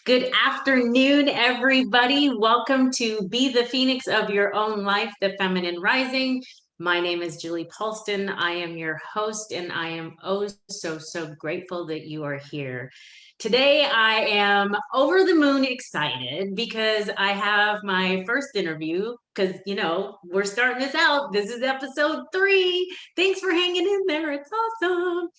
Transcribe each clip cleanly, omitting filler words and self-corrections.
Good afternoon, everybody. Welcome to Be the Phoenix of Your Own Life, the Feminine Rising. My name is Julie Paulston. I am your host, and I am so grateful that you are here. Today, I am over the moon excited because I have my first interview. Because, we're starting this out. This is episode 3. Thanks for hanging in there. It's awesome.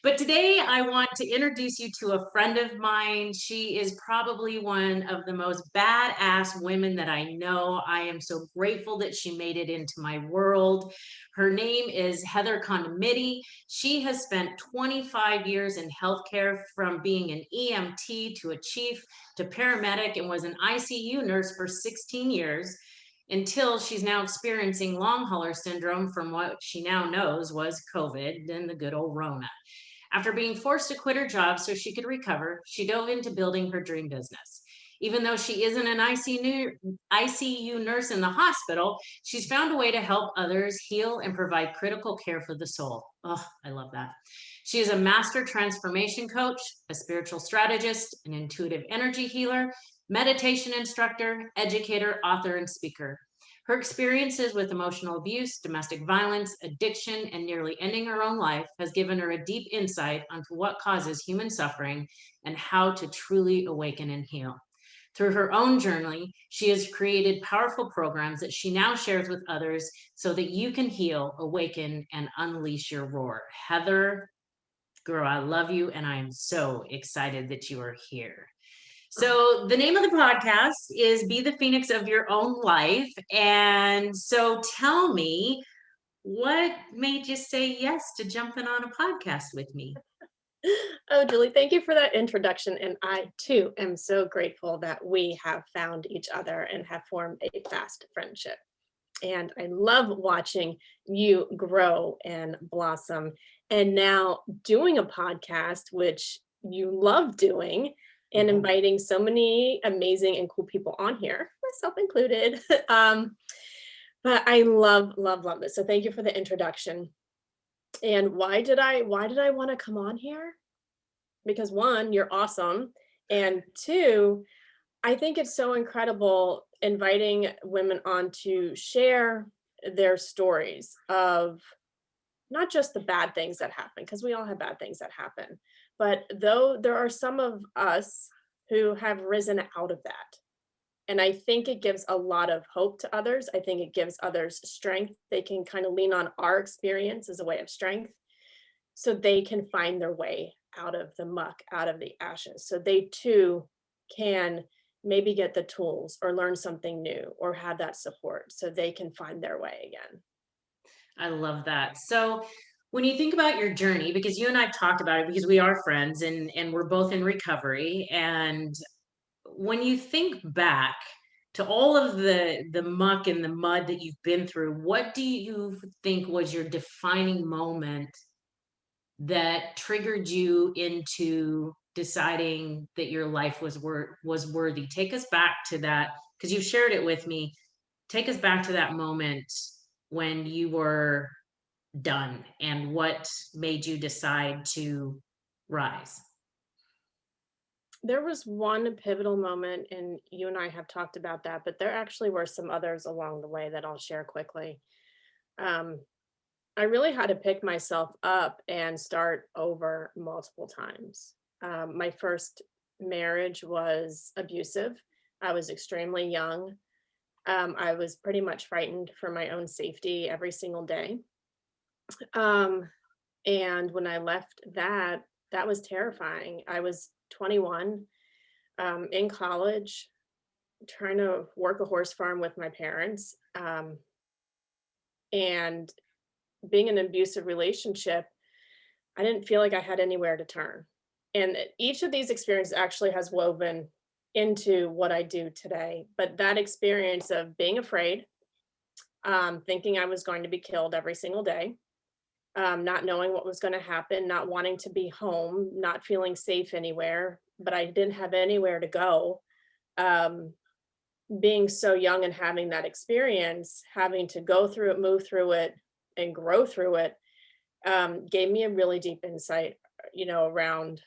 But today I want to introduce you to a friend of mine. She is probably one of the most badass women that I know. I am so grateful that she made it into my world. Her name is Heather Condomitti. She has spent 25 years in healthcare, from being an EMT to a chief to paramedic, and was an ICU nurse for 16 years until she's now experiencing long hauler syndrome from what she now knows was COVID and the good old Rona. After being forced to quit her job so she could recover, she dove into building her dream business. Even though she isn't an ICU nurse in the hospital, she's found a way to help others heal and provide critical care for the soul. Oh, I love that. She is a master transformation coach, a spiritual strategist, an intuitive energy healer, meditation instructor, educator, author, and speaker. Her experiences with emotional abuse, domestic violence, addiction, and nearly ending her own life has given her a deep insight onto what causes human suffering and how to truly awaken and heal. Through her own journey, she has created powerful programs that she now shares with others so that you can heal, awaken, and unleash your roar. Heather, girl, I love you, and I am so excited that you are here. So, the name of the podcast is Be the Phoenix of Your Own Life. And so, tell me, what made you say yes to jumping on a podcast with me? Oh, Julie, thank you for that introduction. And I too am so grateful that we have found each other and have formed a fast friendship. And I love watching you grow and blossom. And now doing a podcast, which you love doing, and Yeah. inviting so many amazing and cool people on here, myself included. But I love this. So thank you for the introduction. And why did I want to come on here? Because one, you're awesome. And two, I think it's so incredible inviting women on to share their stories of not just the bad things that happen, because we all have bad things that happen, but though there are some of us who have risen out of that. And I think it gives a lot of hope to others. I think it gives others strength. They can kind of lean on our experience as a way of strength so they can find their way out of the muck, out of the ashes. So they too can maybe get the tools or learn something new or have that support so they can find their way again. I love that. So, when you think about your journey, because you and I've talked about it, because we are friends and we're both in recovery, and when you think back to all of the muck and the mud that you've been through, what do you think was your defining moment that triggered you into deciding that your life was worthy? Take us back to that, because you've shared it with me. Take us back to that moment when you were done, and what made you decide to rise. There was one pivotal moment, and you and I have talked about that, but there actually were some others along the way that I'll share quickly. Um, I really had to pick myself up and start over multiple times. My first marriage was abusive. I was extremely young. I was pretty much frightened for my own safety every single day. Um, and when I left that, that was terrifying. I was 21, in college, trying to work a horse farm with my parents, and being in an abusive relationship. I didn't feel like I had anywhere to turn. And each of these experiences actually has woven into what I do today. But that experience of being afraid, thinking I was going to be killed every single day, not knowing what was going to happen, not wanting to be home, not feeling safe anywhere, but I didn't have anywhere to go. Um, Being so young and having that experience, having to go through it, move through it, and grow through it, gave me a really deep insight, around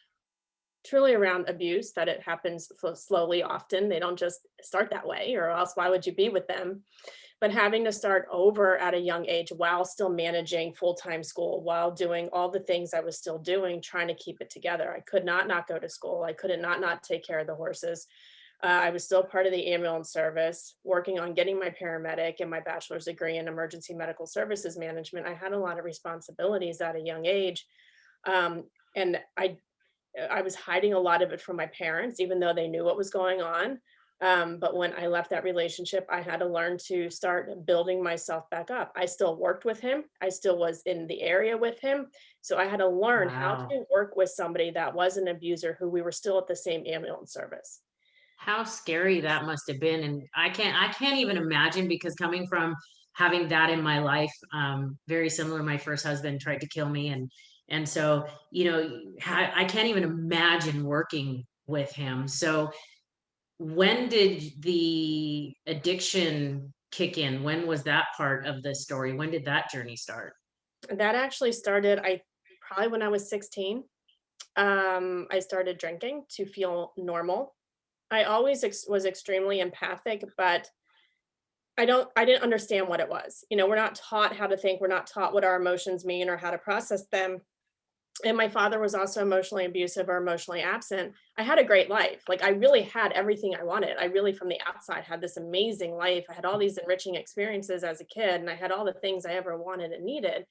truly around abuse, that it happens slowly often. They don't just start that way, or else why would you be with them? But having to start over at a young age while still managing full-time school, while doing all the things I was still doing, trying to keep it together. I could not go to school. I couldn't not take care of the horses. I was still part of the ambulance service, working on getting my paramedic and my bachelor's degree in emergency medical services management. I had a lot of responsibilities at a young age. Um, and I was hiding a lot of it from my parents, even though they knew what was going on. But when I left that relationship, I had to learn to start building myself back up. I still worked with him. I still was in the area with him. So I had to learn how Wow. to work with somebody that was an abuser who we were still at the same ambulance service. How scary that must have been, and I can't even imagine because coming from having that in my life, very similar, my first husband tried to kill me, and so, I can't even imagine working with him. So, when did the addiction kick in? When was that part of the story? When did that journey start? That actually started, I probably when I was 16. I started drinking to feel normal. I always was extremely empathic, but I didn't understand what it was. We're not taught how to think, we're not taught what our emotions mean or how to process them. And my father was also emotionally abusive or emotionally absent. I had a great life. Like, I really had everything I wanted. I really, from the outside, had this amazing life. I had all these enriching experiences as a kid, and I had all the things I ever wanted and needed.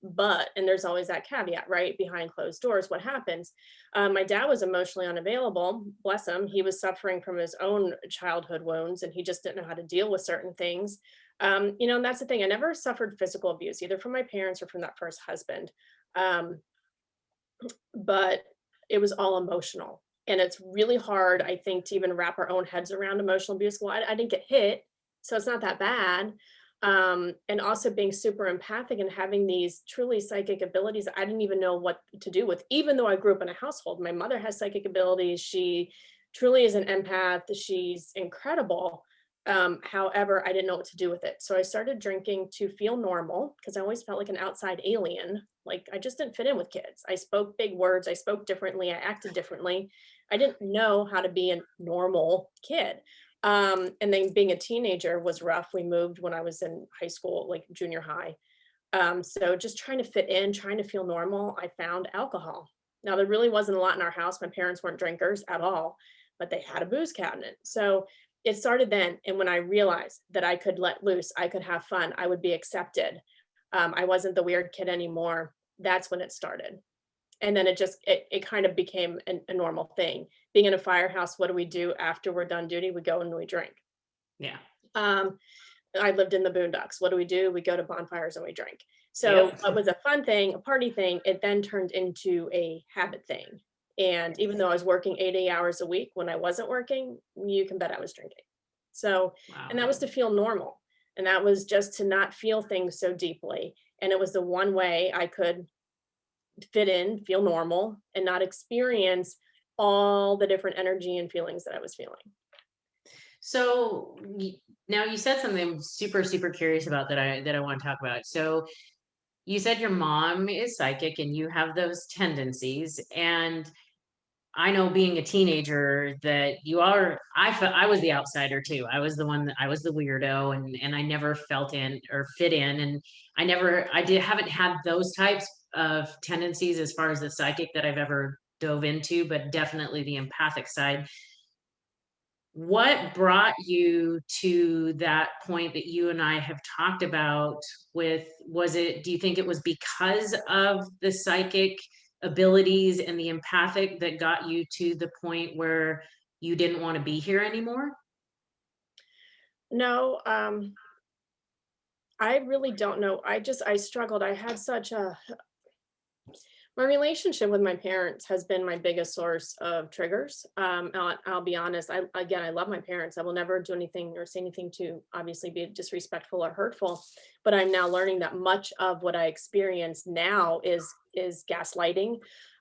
But, and there's always that caveat, right? Behind closed doors, what happens? My dad was emotionally unavailable. Bless him. He was suffering from his own childhood wounds, and he just didn't know how to deal with certain things. And that's the thing. I never suffered physical abuse, either from my parents or from that first husband. Um, but it was all emotional. And it's really hard, I think, to even wrap our own heads around emotional abuse. Well, I didn't get hit, so it's not that bad. And also being super empathic and having these truly psychic abilities that I didn't even know what to do with, even though I grew up in a household. My mother has psychic abilities. She truly is an empath. She's incredible. However, I didn't know what to do with it. So I started drinking to feel normal because I always felt like an outside alien. Like, I just didn't fit in with kids. I spoke big words. I spoke differently. I acted differently. I didn't know how to be a normal kid. And then being a teenager was rough. We moved when I was in high school, like junior high. So just trying to fit in, trying to feel normal, I found alcohol. Now, there really wasn't a lot in our house. My parents weren't drinkers at all, but they had a booze cabinet. So it started then. And when I realized that I could let loose, I could have fun, I would be accepted. I wasn't the weird kid anymore. That's when it started. And then it kind of became a normal thing. Being in a firehouse, what do we do after we're done duty? We go and we drink. Yeah. Um, I lived in the boondocks. What do? We go to bonfires and we drink. So Yep. what was a fun thing, a party thing, it then turned into a habit thing. And even though I was working 80 hours a week, when I wasn't working, you can bet I was drinking. So, and that Wow. was to feel normal. And that was just to not feel things so deeply. And it was the one way I could fit in, feel normal, and not experience all the different energy and feelings that I was feeling. So now you said something I'm super, super curious about that I want to talk about. So you said your mom is psychic and you have those tendencies. And I know being a teenager that I was the outsider too. I was the one that I was the weirdo and I never felt in or fit in. And haven't had those types of tendencies as far as the psychic that I've ever dove into, but definitely the empathic side. What brought you to that point that you and I have talked about do you think it was because of the psychic abilities and the empathic that got you to the point where you didn't want to be here anymore? No, I really don't know. I struggled. I had such a My relationship with my parents has been my biggest source of triggers. I'll be honest. I love my parents. I will never do anything or say anything to obviously be disrespectful or hurtful. But I'm now learning that much of what I experience now is gaslighting.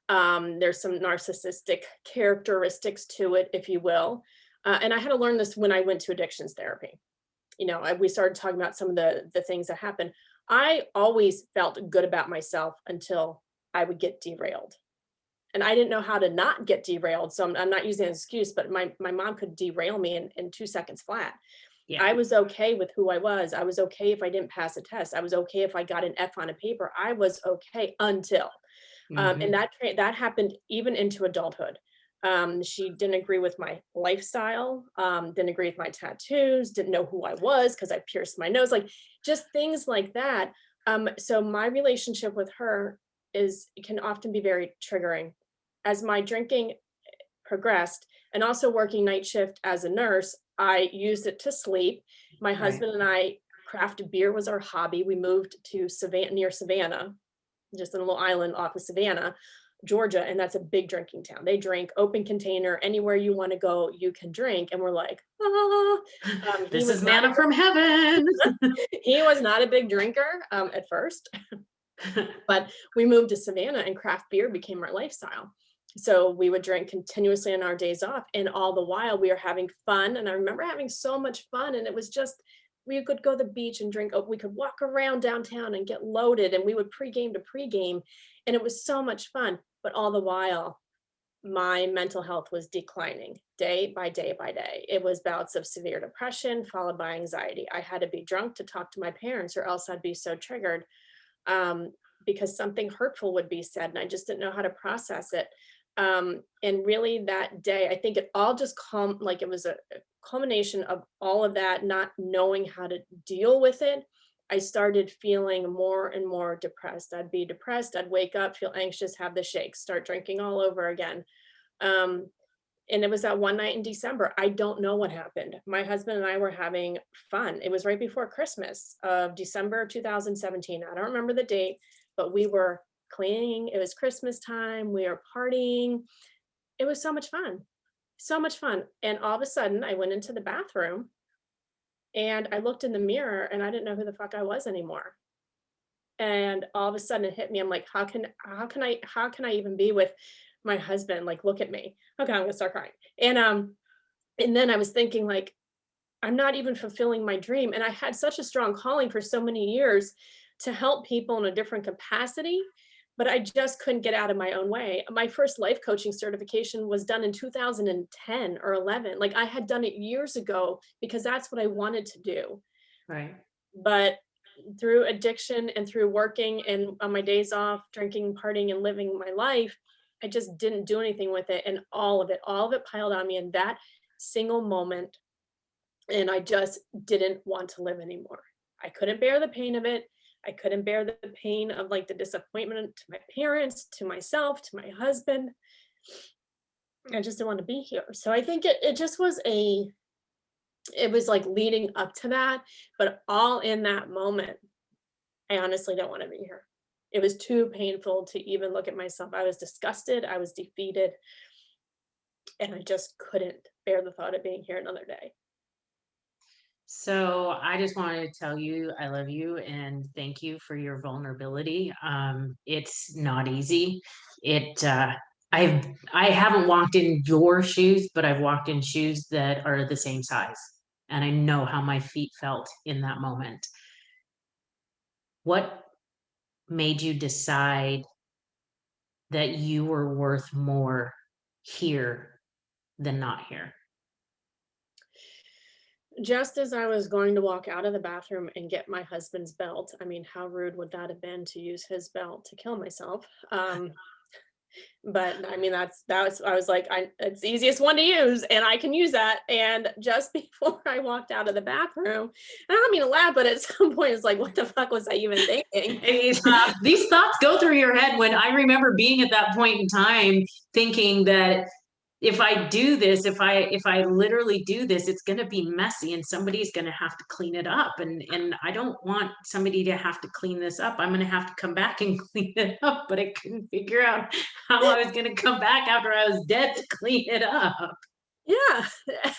There's some narcissistic characteristics to it, if you will. And I had to learn this when I went to addictions therapy. We started talking about some of the things that happened. I always felt good about myself until I would get derailed. and I didn't know how to not get derailed. So I'm not using an excuse, but my mom could derail me in 2 seconds flat. Yeah. I was okay with who I was. I was okay if I didn't pass a test. I was okay if I got an F on a paper. I was okay until, and Hmm. that happened even into adulthood. She didn't agree with my lifestyle, didn't agree with my tattoos, didn't know who I was because I pierced my nose, like just things like that. So my relationship with her can often be very triggering. As my drinking progressed and also working night shift as a nurse, I used it to sleep. My Right. husband and I, craft beer was our hobby. We moved to Savannah, near Savannah, just in a little island off of Savannah, Georgia, and that's a big drinking town. They drink open container anywhere you want to go, you can drink. And we're like, ah. He This was is not manna from heaven. he was not a big drinker at first, but we moved to Savannah and craft beer became our lifestyle. So we would drink continuously on our days off, and all the while we were having fun. And I remember having so much fun, and it was just we could go to the beach and drink. We could walk around downtown and get loaded, and we would pregame to pregame, and it was so much fun. But all the while, my mental health was declining day by day by day. It was bouts of severe depression followed by anxiety. I had to be drunk to talk to my parents, or else I'd be so triggered, um, because something hurtful would be said, and I just didn't know how to process it. And really, that day, I think it all just like it was a culmination of all of that, not knowing how to deal with it. I started feeling more and more depressed. I'd be depressed, I'd wake up, feel anxious, have the shakes, start drinking all over again. Um, and it was that one night in December. I don't know what happened. My husband and I were having fun. It was right before Christmas of December of 2017. I don't remember the date, but we were cleaning. It was Christmas time. We were partying. It was so much fun. So much fun. And all of a sudden, I went into the bathroom and I looked in the mirror and I didn't know who the fuck I was anymore. And all of a sudden it hit me. I'm like, how can I even be with my husband? Like, look at me. Okay, I'm gonna start crying. And then I was thinking, like, I'm not even fulfilling my dream. And I had such a strong calling for so many years to help people in a different capacity, but I just couldn't get out of my own way. My first life coaching certification was done in 2010 or 11. Like I had done it years ago because that's what I wanted to do. Right. But through addiction and through working and on my days off, drinking, partying, and living my life, I just didn't do anything with it. And all of it piled on me in that single moment. And I just didn't want to live anymore. I couldn't bear the pain of it. I couldn't bear the pain of like the disappointment to my parents, to myself, to my husband. I just didn't want to be here. So I think it just was it was like leading up to that, but all in that moment, I honestly don't want to be here. It was too painful to even look at myself. I was disgusted, I was defeated, and I just couldn't bear the thought of being here another day. So I just wanted to tell you I love you and thank you for your vulnerability. It's not easy. It I've I haven't walked in your shoes, but I've walked in shoes that are the same size. And I know how my feet felt in that moment. What made you decide that you were worth more here than not here? Just as I was going to walk out of the bathroom and get my husband's belt, I mean, how rude would that have been to use his belt to kill myself? But I mean, that was I was like, it's the easiest one to use, and I can use that. And just before I walked out of the bathroom, and I don't mean to laugh, but at some point, it's like, what the fuck was I even thinking? These thoughts go through your head when I remember being at that point in time thinking that if I do this, if I literally do this, it's going to be messy and somebody's going to have to clean it up. And I don't want somebody to have to clean this up. I'm going to have to come back and clean it up, but I couldn't figure out how I was going to come back after I was dead to clean it up. Yeah,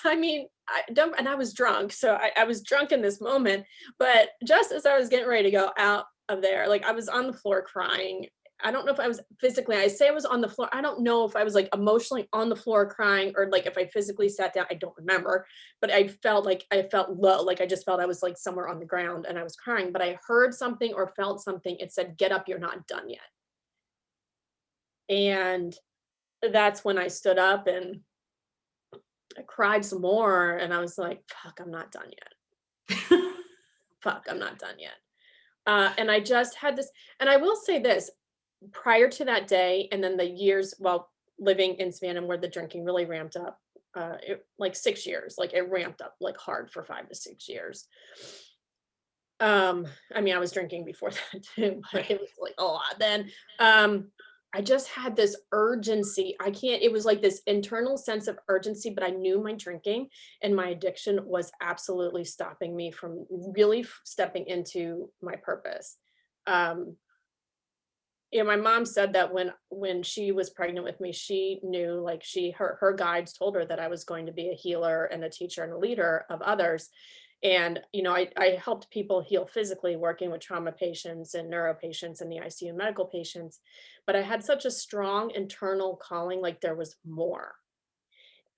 I mean, I don't, and I was drunk, so I was drunk in this moment. But just as I was getting ready to go out of there, like I was on the floor crying. I don't know if I was physically, I say I was on the floor. I don't know if I was like emotionally on the floor crying or like if I physically sat down. I don't remember, but I felt low. Like I just felt I was like somewhere on the ground and I was crying, but I heard something or felt something. It said, "Get up, you're not done yet." And that's when I stood up and I cried some more, and I was like, fuck, I'm not done yet. Fuck, I'm not done yet. And I just had this, and I will say this, prior to that day, and then the years while living in Savannah where the drinking really ramped up, like 6 years, like it ramped up like hard for 5 to 6 years. I mean, I was drinking before that too, but it Right. was like a lot then. Um, I just had this urgency. I can't, it was like this internal sense of urgency, but I knew my drinking and my addiction was absolutely stopping me from really stepping into my purpose. Um, my mom said that when she was pregnant with me, she knew, like, her guides told her that I was going to be a healer and a teacher and a leader of others. And I helped people heal physically, working with trauma patients and neuro patients and the ICU medical patients, but I had such a strong internal calling, like there was more,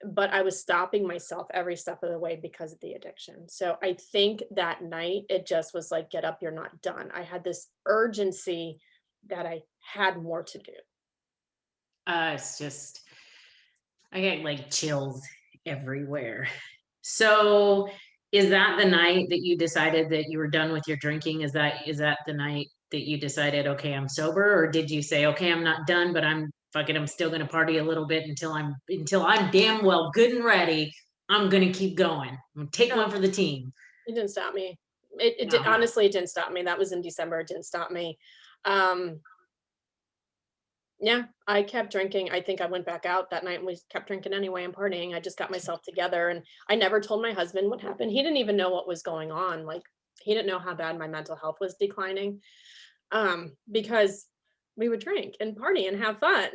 but I was stopping myself every step of the way because of the addiction. So I think that night it just was like, get up, you're not done. I had this urgency that I had more to do. It's just, I get like chills everywhere. So, is that the night that you decided that you were done with your drinking? Is that the night that you decided, okay, I'm sober, or did you say, okay, I'm not done, but I'm fucking, I'm still gonna party a little bit until I'm damn well good and ready. I'm gonna keep going. I'm gonna take one No, for the team. it didn't stop me. It did, No. honestly, it didn't stop me. That was in December. It didn't stop me. Um, yeah, I kept drinking. I think I went back out that night and we kept drinking anyway and partying. I just got myself together and I never told my husband what happened. He didn't even know what was going on. Like, he didn't know how bad my mental health was declining. Because we would drink and party and have fun.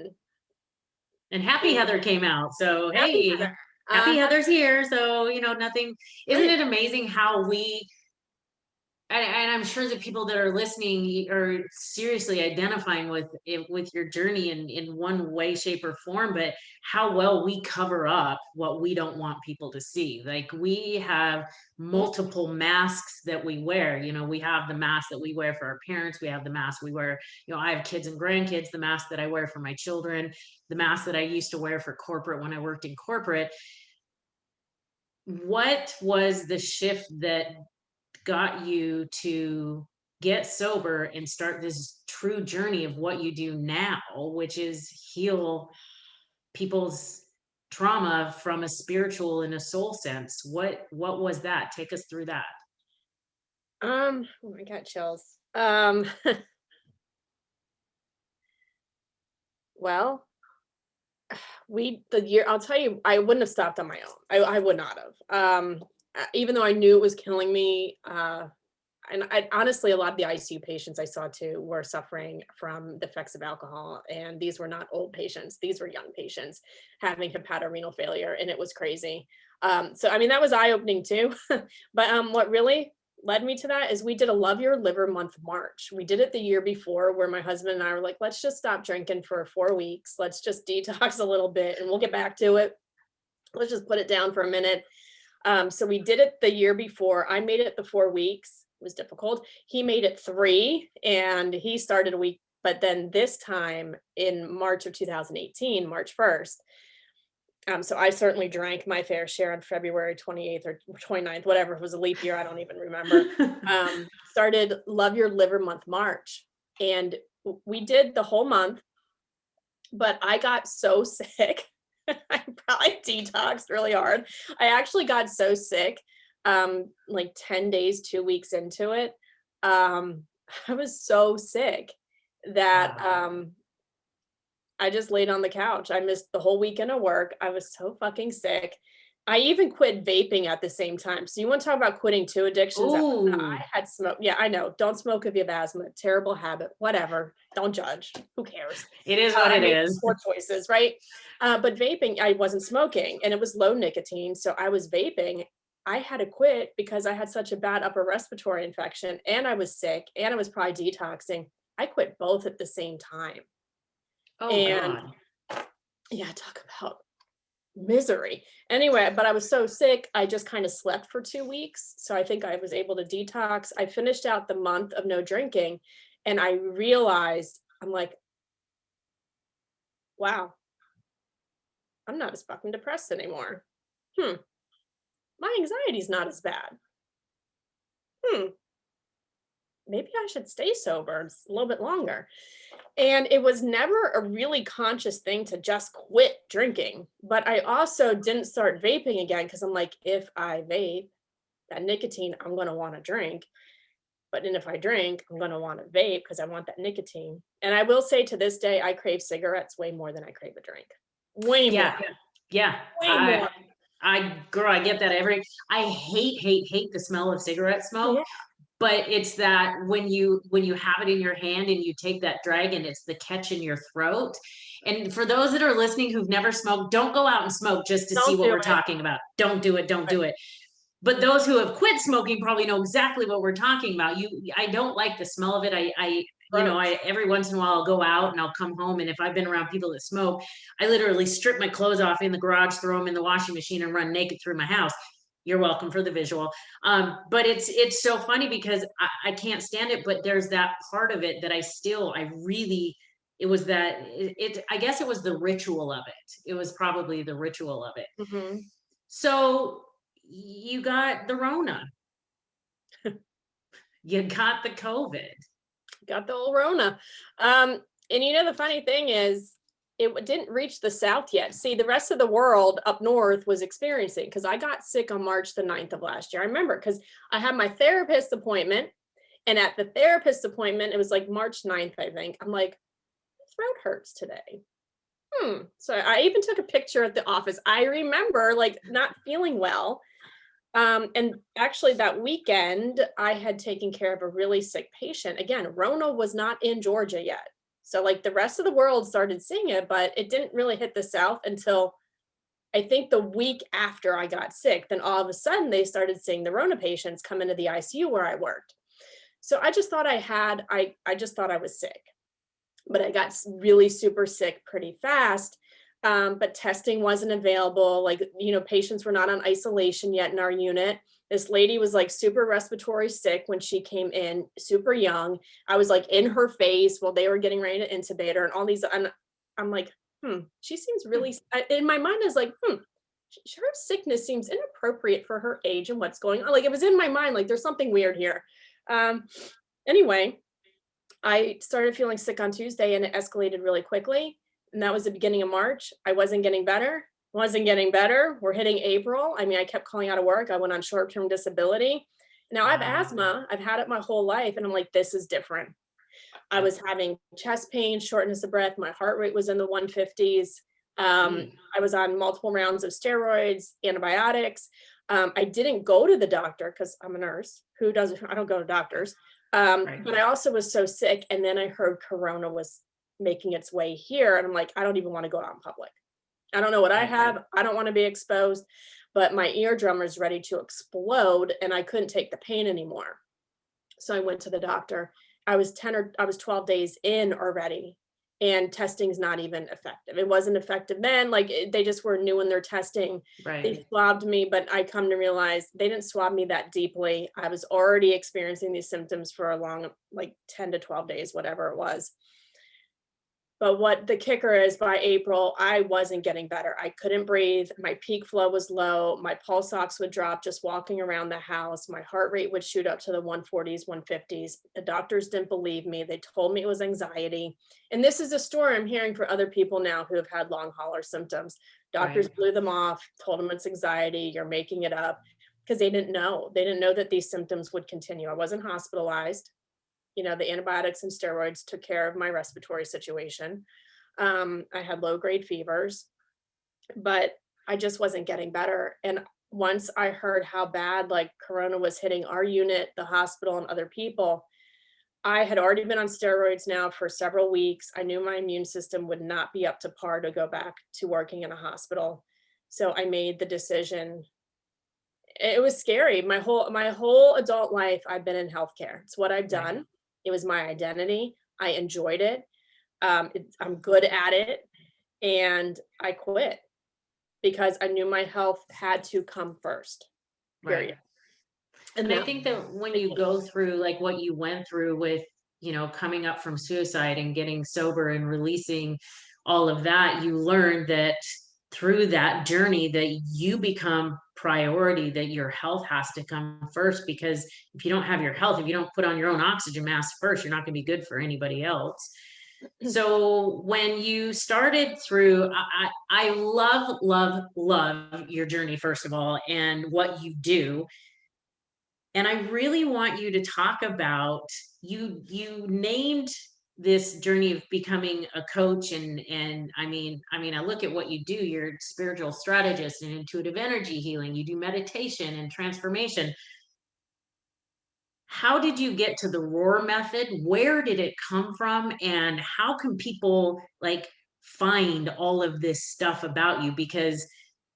And Happy And Heather came out. So, happy hey, Heather. Happy Happy, Heather's here. So, nothing. Isn't right. it amazing how we, and I'm sure that people that are listening are seriously identifying with it, with your journey in one way, shape, or form, but how well we cover up what we don't want people to see. Like, we have Mhm. multiple masks that we wear. We have the mask that we wear for our parents. We have the mask we wear. I have kids and grandkids, the mask that I wear for my children, the mask that I used to wear for corporate when I worked in corporate. What was the shift that got you to get sober and start this true journey of what you do now, which is heal people's trauma from a spiritual and a soul sense? What was that? Take us through that. Oh my God, chills. Well, the year, I'll tell you, I wouldn't have stopped on my own. I would not have. Even though I knew it was killing me, and honestly, a lot of the ICU patients I saw too were suffering from the effects of alcohol, and these were not old patients; these were young patients having hepatorenal failure, and it was crazy. So, I mean, that was eye opening too. But what really led me to that is we did a Love Your Liver Month March. We did it the year before, where my husband and I were like, let's just stop drinking for 4 weeks. Let's just detox a little bit, and we'll get back to it. Let's just put it down for a minute. So we did it the year before. I made it the 4 weeks. It was difficult. He made it 3, and he started a week. But then this time in March of 2018, March 1st, so I certainly drank my fair share on February 28th or 29th, whatever. It was a leap year. I don't even remember. Started Love Your Liver Month March. And we did the whole month, but I got so sick. I probably detoxed really hard. I actually got so sick, like 10 days, 2 weeks into it. Um, I was so sick that Wow. I just laid on the couch. I missed the whole weekend of work. I was so fucking sick. I even quit vaping at the same time. So you want to talk about quitting two addictions at I Ooh, had smoke. Yeah, I know. Don't smoke if you have asthma. Terrible habit. Whatever. Don't judge. Who cares? it is what I it made is. poor choices, right? But vaping, I wasn't smoking and it was low nicotine. So I was vaping. I had to quit because I had such a bad upper respiratory infection and I was sick and I was probably detoxing. I quit both at the same time. Oh And God. yeah, talk about misery. Anyway, but I was so sick, I just kind of slept for 2 weeks. So I think I was able to detox. I finished out the month of no drinking and I realized, I'm like, wow, I'm not as fucking depressed anymore. Hmm, my anxiety's not as bad. Hmm, maybe I should stay sober a little bit longer. And it was never a really conscious thing to just quit drinking. But I also didn't start vaping again because I'm like, if I vape, that nicotine, I'm going to want to drink. But then if I drink, I'm going to want to vape because I want that nicotine. And I will say to this day, I crave cigarettes way more than I crave a drink. Way more, Yeah. Yeah. way more. Girl, I get that I hate the smell of cigarette smoke, Yeah. but it's that when you have it in your hand and you take that drag and it's the catch in your throat. And for those that are listening who've never smoked, don't go out and smoke just to see Don't what do we're it. talking about. Don't do it. Don't Right. do it. But those who have quit smoking probably know exactly what we're talking about. I don't like the smell of it. Gross. I every once in a while I'll go out and I'll come home, and if I've been around people that smoke, I literally strip my clothes off in the garage, throw them in the washing machine, and run naked through my house. You're welcome for the visual. But it's so funny because I can't stand it, but there's that part of it that I really, it was that I guess it was the ritual of it. It was probably the ritual of it. Mhm. So you got the Rona, you got the COVID. Got the old Rona. And the funny thing is, didn't reach the South yet. See, the rest of the world up north was experiencing because I got sick on March the 9th of last year. I remember because I had my therapist appointment, and at the therapist appointment, it was like March 9th, I think. I'm like, my throat hurts today. So I even took a picture at the office. I remember like not feeling well. And actually, that weekend, I had taken care of a really sick patient. Again, Rona was not in Georgia yet. So, like, the rest of the world started seeing it, but it didn't really hit the South until I think the week after I got sick. Then all of a sudden, they started seeing the Rona patients come into the ICU where I worked. So I just thought I just thought I was sick, but I got really super sick pretty fast. But testing wasn't available. Like, patients were not on isolation yet in our unit. This lady was like super respiratory sick when she came in, super young. I was like in her face while they were getting ready to intubate her and all these. And I'm like, she seems really, in my mind is like, her sickness seems inappropriate for her age and what's going on. Like, it was in my mind, like, there's something weird here. Um, anyway, I started feeling sick on Tuesday and it escalated really quickly. And that was the beginning of March. I wasn't getting better, wasn't getting better. We're hitting April. I mean, I kept calling out of work. I went on short-term disability. Now I have Wow. asthma. I've had it my whole life. And I'm like, this is different. I Yep. was having chest pain, shortness of breath. My heart rate was in the 150s. Mm. I was on multiple rounds of steroids, antibiotics. I didn't go to the doctor because I'm a nurse. Who doesn't? I don't go to doctors. Right. But I also was so sick. And then I heard Corona was making its way here. And I'm like, I don't even want to go out in public. I don't know what I Right. have. I don't want to be exposed. But my eardrum is ready to explode and I couldn't take the pain anymore. So I went to the doctor. I was 12 days in already, and testing's not even effective. It wasn't effective then. Like, they just were new in their testing. They Right. swabbed me, but I come to realize they didn't swab me that deeply. I was already experiencing these symptoms for a long, like 10 to 12 days, whatever it was. But what the kicker is, by April, I wasn't getting better. I couldn't breathe. My peak flow was low. My pulse ox would drop just walking around the house. My heart rate would shoot up to the 140s, 150s. The doctors didn't believe me. They told me it was anxiety. And this is a story I'm hearing for other people now who have had long hauler symptoms. Doctors Right. blew them off, told them it's anxiety. You're making it up, because they didn't know. They didn't know that these symptoms would continue. I wasn't hospitalized. The antibiotics and steroids took care of my respiratory situation. I had low grade fevers, but I just wasn't getting better. And once I heard how bad like Corona was hitting our unit, the hospital, and other people, I had already been on steroids now for several weeks. I knew my immune system would not be up to par to go back to working in a hospital. So I made the decision. It was scary. My whole adult life, I've been in healthcare. It's what I've Right. done. It was my identity. I enjoyed it. I'm good at it, and I quit because I knew my health had to come first. Right. Period. And And I that think that when you became go through like what you went through with, coming up from suicide and getting sober and releasing all of that, you learn that through that journey that you become priority, that your health has to come first, because if you don't have your health, if you don't put on your own oxygen mask first, you're not going to be good for anybody else. So when you started through, I love, love, love your journey, first of all, and what you do. And I really want you to talk about, you named this journey of becoming a coach, and I mean I look at what you do. You're a spiritual strategist and intuitive energy healing. You do meditation and transformation. How did you get to the roar method? Where did it come from? And how can people like find all of this stuff about you? Because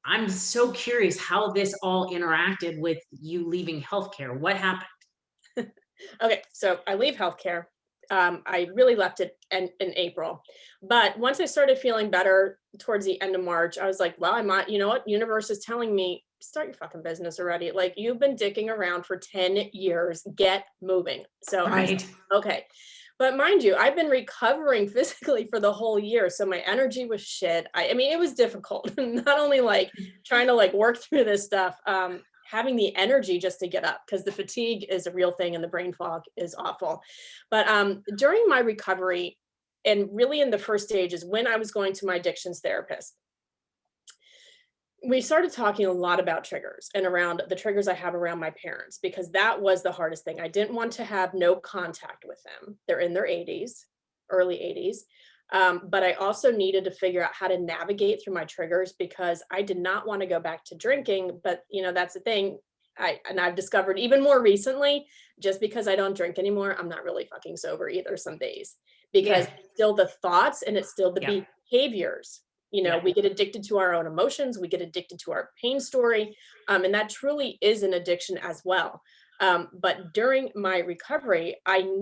I'm so curious how this all interacted with you leaving healthcare. What happened? Okay, so I leave healthcare. I really left it in April. But once I started feeling better towards the end of March, I was like, well, I might, you know what? Universe is telling me, start your fucking business already. Like, you've been dicking around for 10 years, get moving. So I was like, Right. okay. But mind you, I've been recovering physically for the whole year. So my energy was shit. I mean, it was difficult, not only like trying to like work through this stuff, having the energy just to get up, because the fatigue is a real thing and the brain fog is awful. But during my recovery, and really in the first stages, when I was going to my addictions therapist, we started talking a lot about triggers and around the triggers I have around my parents, because that was the hardest thing. I didn't want to have no contact with them. They're in their 80s, early 80s. But I also needed to figure out how to navigate through my triggers, because I did not want to go back to drinking. But that's the thing. I've discovered even more recently, just because I don't drink anymore, I'm not really fucking sober either some days, because Yeah. it's still the thoughts and it's still Yeah. the behaviors. Yeah. We get addicted to our own emotions, we get addicted to our pain story, and that truly is an addiction as well. But during my recovery, I'm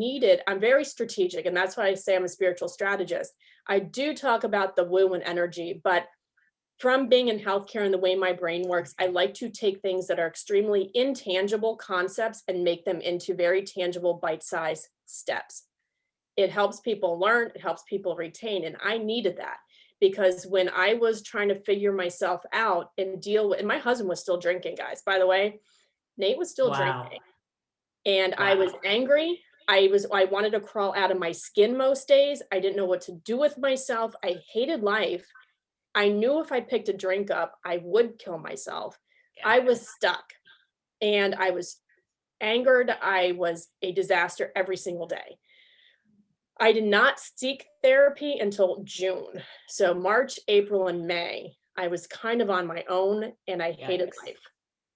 very strategic, and that's why I say I'm a spiritual strategist. I do talk about the woo and energy, but from being in healthcare and the way my brain works, I like to take things that are extremely intangible concepts and make them into very tangible bite-sized steps. It helps people learn, it helps people retain. And I needed that, because when I was trying to figure myself out and deal with, and my husband was still drinking, guys, by the way, Nate was still Wow. drinking. And I was Wow. angry. I wanted to crawl out of my skin most days. I didn't know what to do with myself. I hated life. I knew if I picked a drink up, I would kill myself. Yeah. I was stuck and I was angered. I was a disaster every single day. I did not seek therapy until June. So March, April, and May, I was kind of on my own and I hated Yikes. life.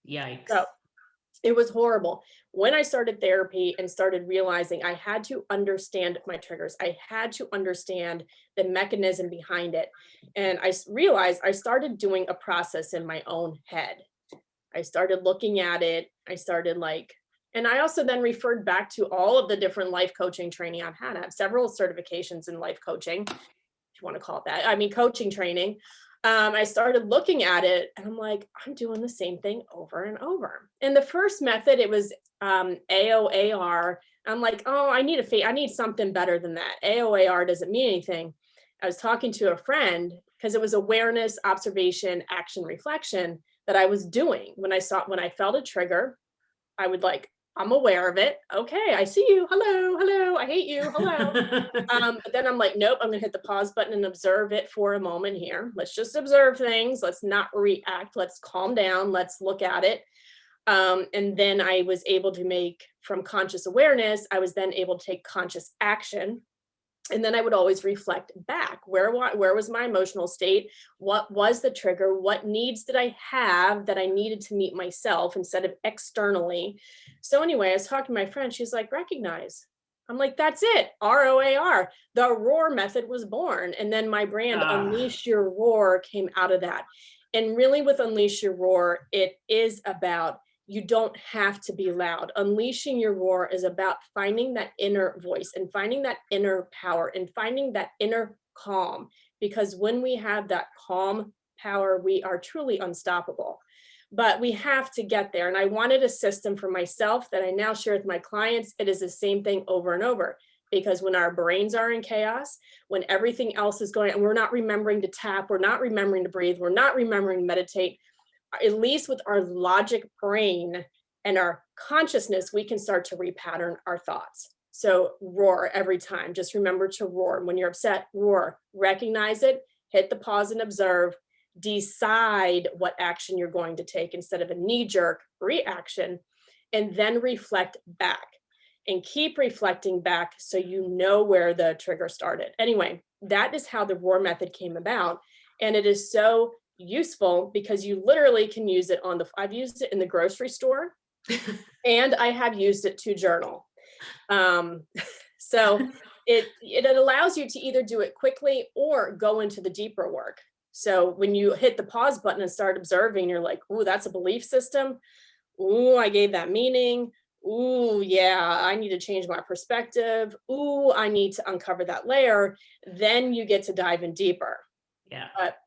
Yikes. So it was horrible. When I started therapy and started realizing I had to understand my triggers, I had to understand the mechanism behind it. And realized I started doing a process in my own head. I started looking at it. And I also then referred back to all of the different life coaching training I've had. I have several certifications in life coaching, if you want to call it that. I mean, coaching training. I started looking at it and I'm like, I'm doing the same thing over and over. And the first method, it was AOAR. I'm like, oh, I need something better than that. AOAR doesn't mean anything. I was talking to a friend because it was awareness, observation, action, reflection that I was doing. When I felt a trigger, I would like, I'm aware of it. Okay, I see you. Hello, hello. I hate you. Hello. But then I'm like, nope, I'm gonna hit the pause button and observe it for a moment here. Let's just observe things. Let's not react. Let's calm down. Let's look at it. And then I was able to make, from conscious awareness, I was then able to take conscious action. And then I would always reflect back. Where was my emotional state? What was the trigger? What needs did I have that I needed to meet myself instead of externally? So anyway, I was talking to my friend. She's like, recognize. I'm like, that's it. ROAR. The roar method was born. And then my brand, Ah, Unleash Your Roar, came out of that. And really, with Unleash Your Roar, it is about, you don't have to be loud. Unleashing your roar is about finding that inner voice and finding that inner power and finding that inner calm. Because when we have that calm power, we are truly unstoppable. But we have to get there. And I wanted a system for myself that I now share with my clients. It is the same thing over and over. because when our brains are in chaos, when everything else is going and we're not remembering to tap, we're not remembering to breathe, we're not remembering to meditate, at least with our logic brain and our consciousness, we can start to repattern our thoughts. So roar every time. Just remember to roar. When you're upset, roar. Recognize it, hit the pause and observe. Decide what action you're going to take instead of a knee-jerk reaction, and then reflect back and keep reflecting back so you know where the trigger started. Anyway, that is how the roar method came about. And it is so useful because you literally can use it I've used it in the grocery store and I have used it to journal. So it allows you to either do it quickly or go into the deeper work. So when you hit the pause button and start observing, you're like, ooh, that's a belief system. Ooh, I gave that meaning. Ooh, yeah, I need to change my perspective. Ooh, I need to uncover that layer. Then you get to dive in deeper. Yeah. But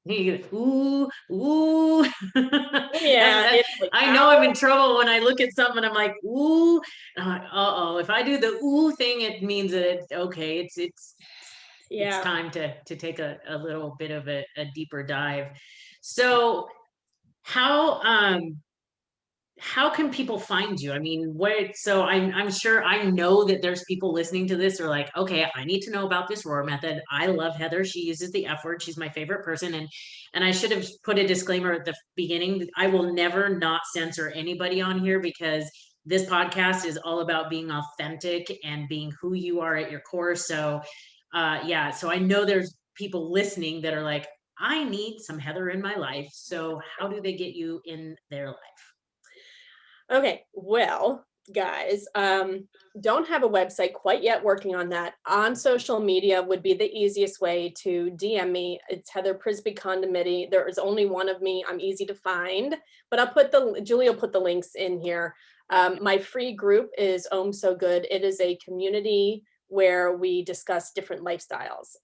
Ooh, ooh. yeah, it's like, I know I'm in trouble when I look at something. I'm like, ooh. Uh-oh. If I do the ooh thing, it means that it's okay. It's yeah. time to take a little bit of a deeper dive. So how can people find you? I mean, so I'm sure I know that there's people listening to this who are like, okay, I need to know about this roar method. I love Heather. She uses the F word. She's my favorite person. And I should have put a disclaimer at the beginning. I will never not censor anybody on here because this podcast is all about being authentic and being who you are at your core. So yeah, so I know there's people listening that are like, I need some Heather in my life. So how do they get you in their life? Okay, well, guys, don't have a website quite yet, working on that. On social media would be the easiest way to DM me. It's Heather Condomitti. There is only one of me. I'm easy to find, but Julie will put the links in here. My free group is So Good. It is a community where we discuss different lifestyles.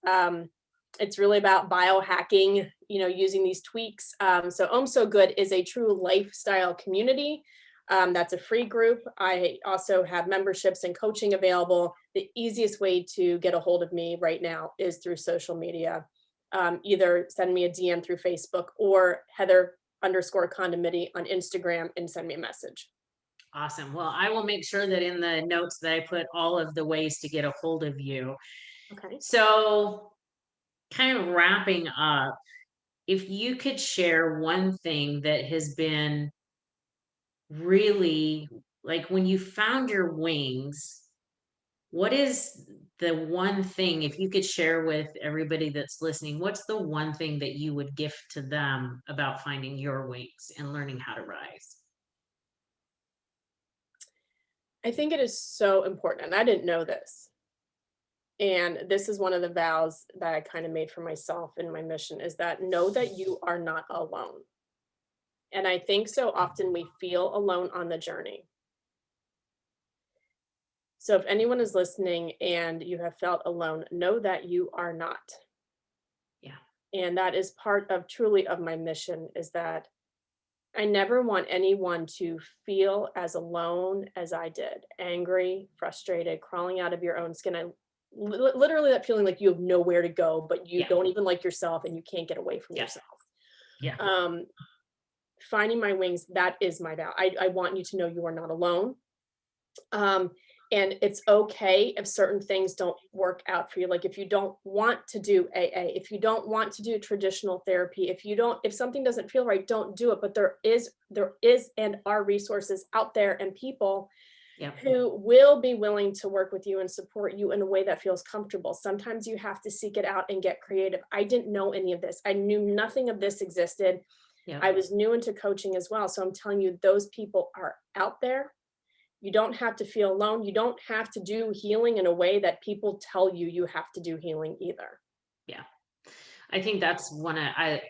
It's really about biohacking, using these tweaks. So So Good is a true lifestyle community. That's a free group. I also have memberships and coaching available. The easiest way to get a hold of me right now is through social media. Either send me a DM through Facebook or Heather_Condomitti on Instagram and send me a message. Awesome. Well, I will make sure that in the notes that I put all of the ways to get a hold of you. Okay. So, kind of wrapping up, if you could share one thing that has been really like when you found your wings, what is the one thing, if you could share with everybody that's listening, what's the one thing that you would gift to them about finding your wings and learning how to rise? I think it is so important, and I didn't know this. And this is one of the vows that I kind of made for myself in my mission, is that know that you are not alone. And I think so often we feel alone on the journey. So if anyone is listening and you have felt alone, know that you are not. Yeah. And that is part of truly of my mission, is that I never want anyone to feel as alone as I did, angry, frustrated, crawling out of your own skin. Literally that feeling like you have nowhere to go, but you Yeah. don't even like yourself and you can't get away from Yeah. yourself. Yeah. Finding my wings, that is my vow. I want you to know you are not alone. And it's okay if certain things don't work out for you. Like if you don't want to do AA, if you don't want to do traditional therapy, if something doesn't feel right, don't do it. But there is and are resources out there and people Yeah. who will be willing to work with you and support you in a way that feels comfortable. Sometimes you have to seek it out and get creative. I didn't know any of this. I knew nothing of this existed. Yeah. I was new into coaching as well. So I'm telling you, those people are out there. You don't have to feel alone. You don't have to do healing in a way that people tell you you have to do healing either. Yeah. I think that's I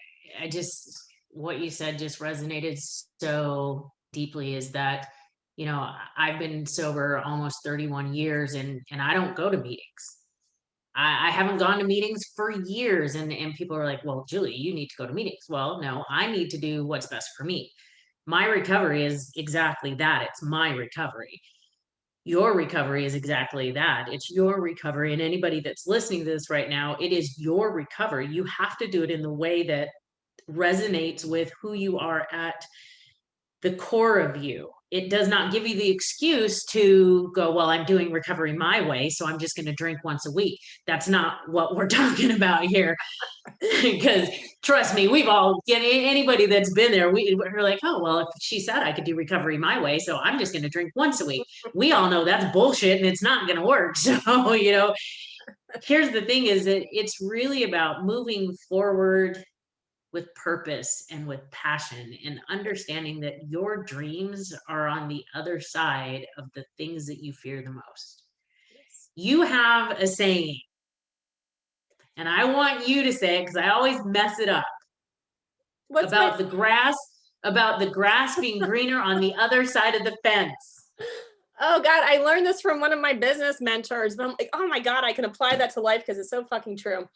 just, what you said just resonated so deeply, is that, I've been sober almost 31 years and I don't go to meetings. I haven't gone to meetings for years. And people are like, well, Julie, you need to go to meetings. Well, no, I need to do what's best for me. My recovery is exactly that. It's my recovery. Your recovery is exactly that. It's your recovery. And anybody that's listening to this right now, it is your recovery. You have to do it in the way that resonates with who you are at the core of you. It does not give you the excuse to go, well, I'm doing recovery my way, so I'm just going to drink once a week. That's not what we're talking about here. Because trust me, we've all, anybody that's been there, we're like, oh, well, if she said I could do recovery my way, so I'm just going to drink once a week. We all know that's bullshit and it's not going to work. So, here's the thing is that it's really about moving forward with purpose and with passion and understanding that your dreams are on the other side of the things that you fear the most. You have a saying, and I want you to say it because I always mess it up. What's about the grass being greener on the other side of the fence. Oh God, I learned this from one of my business mentors, but I'm like, oh my God, I can apply that to life because it's so fucking true.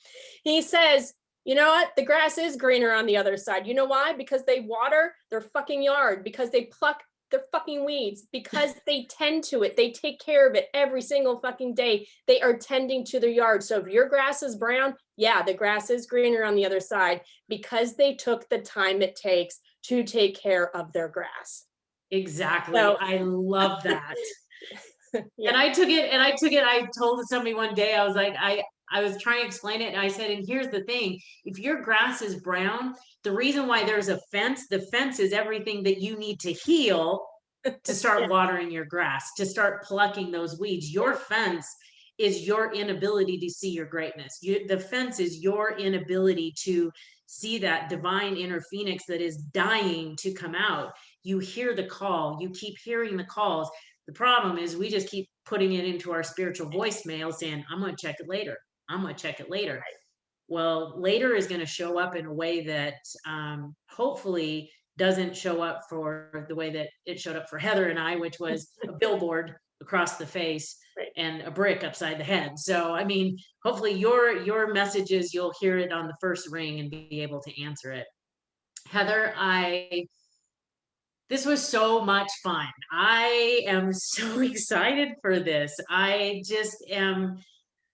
He says, you know what? The grass is greener on the other side. You know why? Because they water their fucking yard, because they pluck their fucking weeds, because they tend to it. They take care of it every single fucking day. They are tending to their yard. So if your grass is brown, yeah, the grass is greener on the other side because they took the time it takes to take care of their grass. Exactly. So, I love that. yeah. And I told somebody one day, I was like, I was trying to explain it. And I said, and here's the thing, if your grass is brown, the reason why there's a fence, the fence is everything that you need to heal to start Yeah. watering your grass, to start plucking those weeds. Your fence is your inability to see your greatness. The fence is your inability to see that divine inner phoenix that is dying to come out. You hear the call, you keep hearing the calls. The problem is we just keep putting it into our spiritual voicemail saying, I'm going to check it later. I'm going to check it later. Well, later is going to show up in a way that hopefully doesn't show up for the way that it showed up for Heather and I, which was a billboard across the face and a brick upside the head. So, I mean, hopefully your messages, you'll hear it on the first ring and be able to answer it. Heather, this was so much fun. I am so excited for this.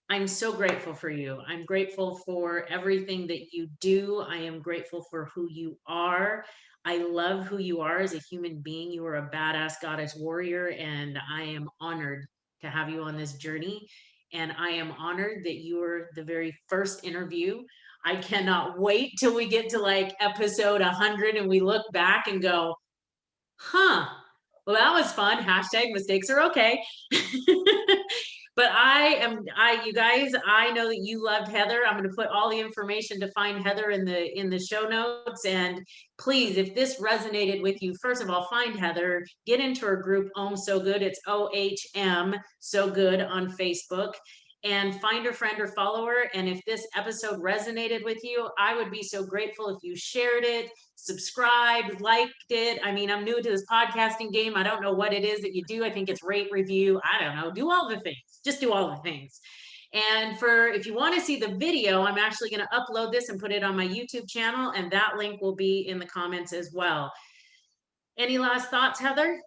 I'm so grateful for you. I'm grateful for everything that you do. I am grateful for who you are. I love who you are as a human being. You are a badass goddess warrior, and I am honored to have you on this journey. And I am honored that you were the very first interview. I cannot wait till we get to like episode 100 and we look back and go, huh, well, that was fun. Hashtag mistakes are okay. But you guys, I know that you loved Heather. I'm going to put all the information to find Heather in the show notes. And please, if this resonated with you, first of all, find Heather, get into her group, Ohm So Good. It's OHM So Good on Facebook. And find her friend or follower. And if this episode resonated with you, I would be so grateful if you shared it, subscribed, liked it. I mean, I'm new to this podcasting game. I don't know what it is that you do. I think it's rate, review. I don't know. Do all the things. Just do all the things. And if you want to see the video, I'm actually going to upload this and put it on my YouTube channel. And that link will be in the comments as well. Any last thoughts, Heather?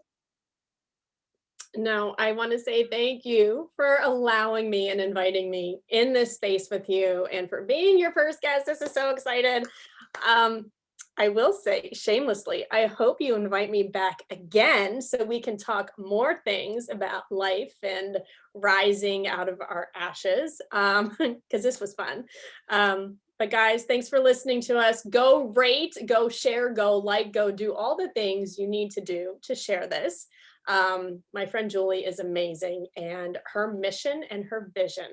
No, I want to say thank you for allowing me and inviting me in this space with you and for being your first guest. This is so excited. I will say shamelessly, I hope you invite me back again so we can talk more things about life and rising out of our ashes, because this was fun. But guys, thanks for listening to us. Go rate, go share, go like, go do all the things you need to do to share this. My friend Julie is amazing, and her mission and her vision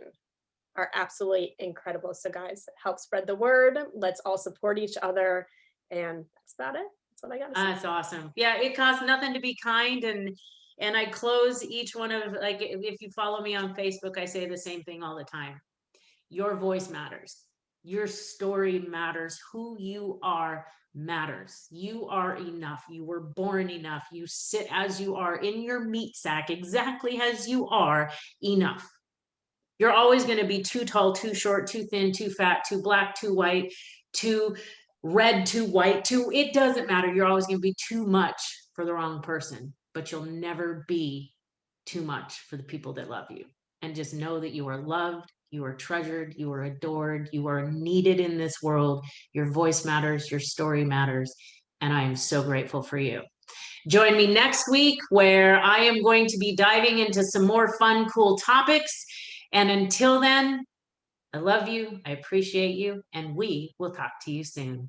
are absolutely incredible. So guys, help spread the word. Let's all support each other. And that's about it. That's what I got to say. That's awesome. Yeah, it costs nothing to be kind. And I close each one of, like, if you follow me on Facebook, I say the same thing all the time. Your voice matters. Your story matters. Who you are matters. You are enough. You were born enough. You sit as you are in your meat sack, exactly as you are enough. You're always going to be too tall, too short, too thin, too fat, too black, too white, too red, too white, it doesn't matter. You're always going to be too much for the wrong person, but you'll never be too much for the people that love you. And just know that you are loved, you are treasured, you are adored, you are needed in this world. Your voice matters, your story matters. And I am so grateful for you. Join me next week where I am going to be diving into some more fun, cool topics. And until then, I love you, I appreciate you, and we will talk to you soon.